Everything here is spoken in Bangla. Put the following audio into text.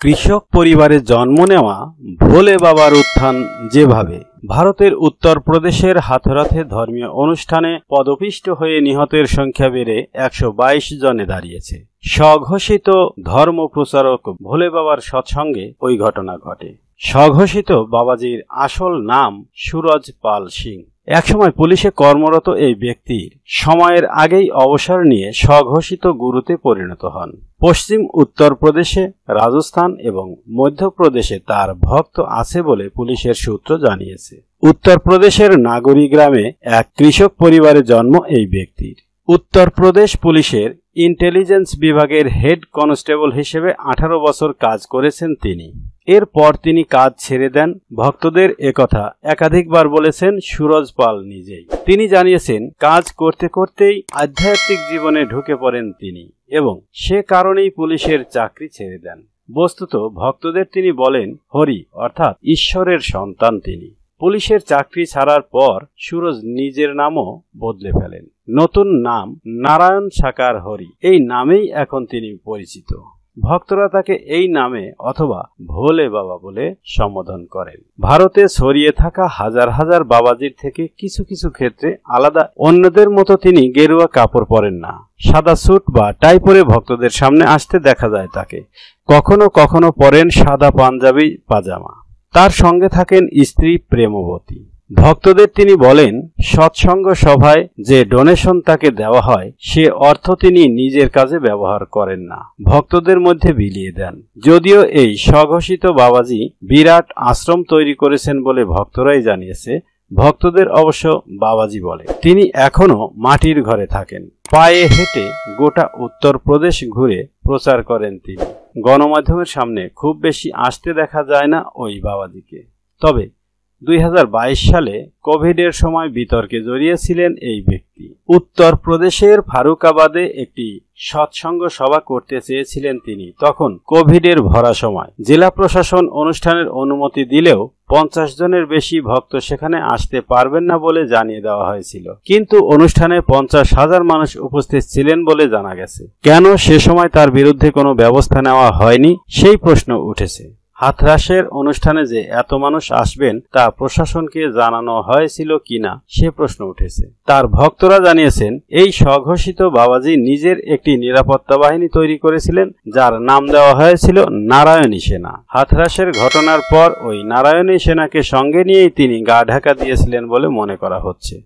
কৃষক পরিবারে জন্ম নেওয়া ভোলে বাবার উত্থান যেভাবে ভারতের উত্তরপ্রদেশের হাথরাতে ধর্মীয় অনুষ্ঠানে পদপিষ্ট হয়ে নিহতের সংখ্যা বেড়ে ১২২ জনে দাঁড়িয়েছে। স্বঘোষিত ধর্ম প্রচারক ভোলে বাবার সৎসঙ্গে ওই ঘটনা ঘটে। স্বঘোষিত বাবাজির আসল নাম সুরজ পাল সিং। একসময় পুলিশে কর্মরত এই ব্যক্তি সময়ের আগেই অবসর নিয়ে স্বঘোষিত গুরুতে পরিণত হন। পশ্চিম উত্তরপ্রদেশে, রাজস্থান এবং মধ্যপ্রদেশে তার ভক্ত আছে বলে পুলিশের সূত্র জানিয়েছে। উত্তরপ্রদেশের নাগরী গ্রামে এক কৃষক পরিবারে জন্ম এই ব্যক্তির। উত্তরপ্রদেশ পুলিশের ইন্টেলিজেন্স বিভাগের হেড কনস্টেবল হিসেবে 18 বছর কাজ করেছেন তিনি। এরপর তিনি কাজ ছেড়ে দেন। ভক্তদের একথা একাধিকবার বলেছেন সুরজ পাল নিজেই। তিনি জানিয়েছেন, কাজ করতে করতেই আধ্যাত্মিক জীবনে ঢুকে পড়েন তিনি এবং সে কারণেই পুলিশের চাকরি ছেড়ে দেন। বস্তুত ভক্তদের তিনি বলেন হরি, অর্থাৎ ঈশ্বরের সন্তান তিনি। পুলিশের চাকরি ছাড়ার পর সুরজ নিজের নামও বদলে ফেলেন। নতুন নাম নারায়ণ সাকার হরি। এই নামেই এখন তিনি পরিচিত। ভক্তরা তাকে এই নামে অথবা ভোলে বাবা বলে সম্বোধন করেন। ভারতে ছড়িয়ে থাকা হাজার হাজার বাবাজির থেকে কিছু কিছু ক্ষেত্রে আলাদা। অন্যদের মতো তিনি গেরুয়া কাপড় পরেন না। সাদা স্যুট বা টাই পরে ভক্তদের সামনে আসতে দেখা যায় তাকে। কখনো কখনো পরেন সাদা পাঞ্জাবি পাজামা। তার সঙ্গে থাকেন স্ত্রী প্রেমবতী। ভক্তদের তিনি বলেন, সৎসঙ্গ সভায় যে ডোনেশন তাকে দেওয়া হয় সে অর্থ তিনি নিজের কাজে ব্যবহার করেন না, ভক্তদের মধ্যে বিলিয়ে দেন। যদিও এই স্বঘোষিত বাবাজি বিরাট আশ্রম তৈরি করেছেন বলে ভক্তরাই জানিয়েছে, ভক্তদের অবশ্য বাবাজি বলে। তিনি এখনো মাটির ঘরে থাকেন। পায়ে হেঁটে গোটা উত্তরপ্রদেশ ঘুরে প্রচার করেন তিনি। গণমাধ্যমের সামনে খুব বেশি আসতে দেখা যায় না ওই বাবাজিকে। তবে 2022 সালে কোভিডের সময় বিতর্কে জড়িয়েছিলেন এই ব্যক্তি। উত্তরপ্রদেশের ফারুকাবাদে একটি সৎসঙ্গ সভা করতে চেয়েছিলেন তিনি। তখন কোভিডের ভরা সময়। জেলা প্রশাসন অনুষ্ঠানের অনুমতি দিলেও 50 জনের বেশি ভক্ত সেখানে আসতে পারবেন না বলে জানিয়ে দেওয়া হয়েছিল। কিন্তু অনুষ্ঠানে 50,000 মানুষ উপস্থিত ছিলেন বলে জানা গেছে। কেন সে সময় তার বিরুদ্ধে কোনো ব্যবস্থা নেওয়া হয়নি সেই প্রশ্ন উঠেছে। হাথরাসের অনুষ্ঠানে যে এত মানুষ আসবেন তা প্রশাসনকে জানানো হয়েছিল কিনা সে প্রশ্ন উঠেছে। তার ভক্তরা জানিয়েছেন, এই স্বঘোষিত বাবাজি নিজের একটি নিরাপত্তা বাহিনী তৈরি করেছিলেন যার নাম দেওয়া হয়েছিল নারায়ণী সেনা। হাথরাসের ঘটনার পর ওই নারায়ণী সেনাকে সঙ্গে নিয়েই তিনি গা ঢাকা দিয়েছিলেন বলে মনে করা হচ্ছে।